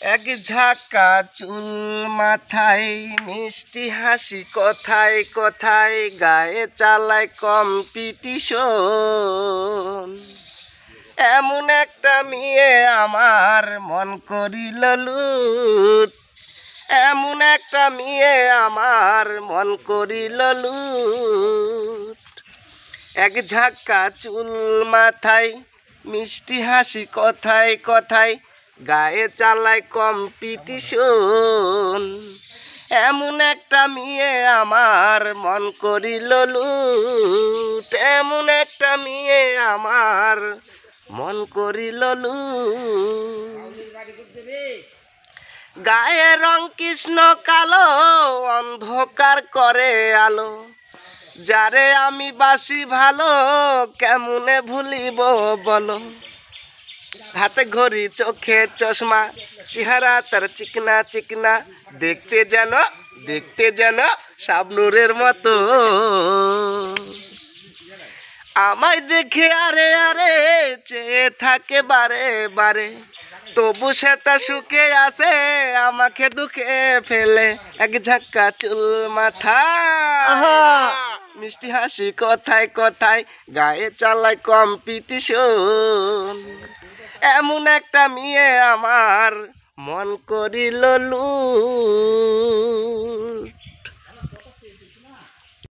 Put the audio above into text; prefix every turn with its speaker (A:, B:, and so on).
A: এক ঝাঁকা চুল মাথায়, মিষ্টি হাসি কথায় কথায়, গায়ে চালায় কম্পিটিশন। এমন একটা মেয়ে আমার মন করিল লুট, এমন একটা মেয়ে আমার মন করিল লুট। এক ঝাঁকা চুল মাথায়, মিষ্টি হাসি কথায় কথায়, গায়ে চালায় কম্পিটিশন। এমন একটা মেয়ে আমার মন করিল লুট, এমন একটা মেয়ে আমার মন করিল লুট। গায়ে রং কৃষ্ণ কালো, অন্ধকার করে আলো, যারে আমি বাসি ভালো, কেমনে ভুলিব বলো। হাতে ঘড়ি চোখে চশমা, চেহারা তার চিকনা চিকনা, দেখতে যেন শাবনূরের মতো। আমায় দেখে আরে আরে চেয়ে থাকে বারে বারে, তবু সে তা সুখে আসে, আমাকে দুঃখে ফেলে। এক ঝাঁকা চুল মাথা, মিষ্টি হাসি কথায় কথায়, গায়ে চালায় কম্পিটিশন। এমন একটা মেয়ে আমার মন করিল লুট।